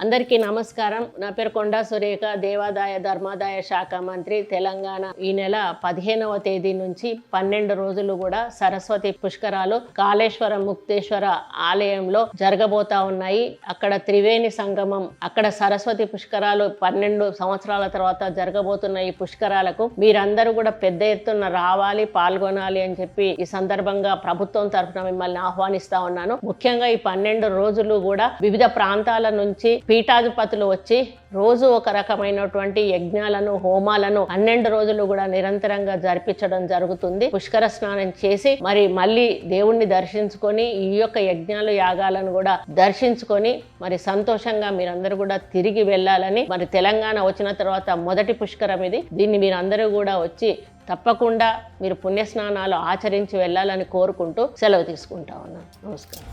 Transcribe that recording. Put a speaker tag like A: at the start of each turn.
A: అందరికీ నమస్కారం. నా పేరు కొండా సురేఖ, దేవాదాయ ధర్మాదాయ శాఖ మంత్రి, తెలంగాణ. ఈ నెల 15వ తేదీ నుంచి 12 రోజులు కూడా సరస్వతి పుష్కరాలు కాళేశ్వరం ముక్తేశ్వర ఆలయంలో జరగబోతా ఉన్నాయి. అక్కడ త్రివేణి సంగమం, అక్కడ సరస్వతి పుష్కరాలు 12 సంవత్సరాల తర్వాత జరగబోతున్న ఈ పుష్కరాలకు మీరందరూ కూడా పెద్ద ఎత్తున రావాలి, పాల్గొనాలి అని చెప్పి ఈ సందర్భంగా ప్రభుత్వం తరఫున మిమ్మల్ని ఆహ్వానిస్తా ఉన్నాను. ముఖ్యంగా ఈ 12 రోజులు కూడా వివిధ ప్రాంతాల నుంచి పీఠాధిపతులు వచ్చి రోజు ఒక రకమైనటువంటి యజ్ఞాలను, హోమాలను 12 రోజులు కూడా నిరంతరంగా జరిపించడం జరుగుతుంది. పుష్కర స్నానం చేసి మళ్ళీ దేవుణ్ణి దర్శించుకొని ఈ యొక్క యజ్ఞాలు, యాగాలను కూడా దర్శించుకొని సంతోషంగా మీరందరూ కూడా తిరిగి వెళ్ళాలని, తెలంగాణ వచ్చిన తర్వాత మొదటి పుష్కరం ఇది. దీన్ని మీరందరూ కూడా వచ్చి తప్పకుండా మీరు పుణ్యస్నానాలు ఆచరించి వెళ్ళాలని కోరుకుంటూ సెలవు తీసుకుంటా ఉన్నాను. నమస్కారం.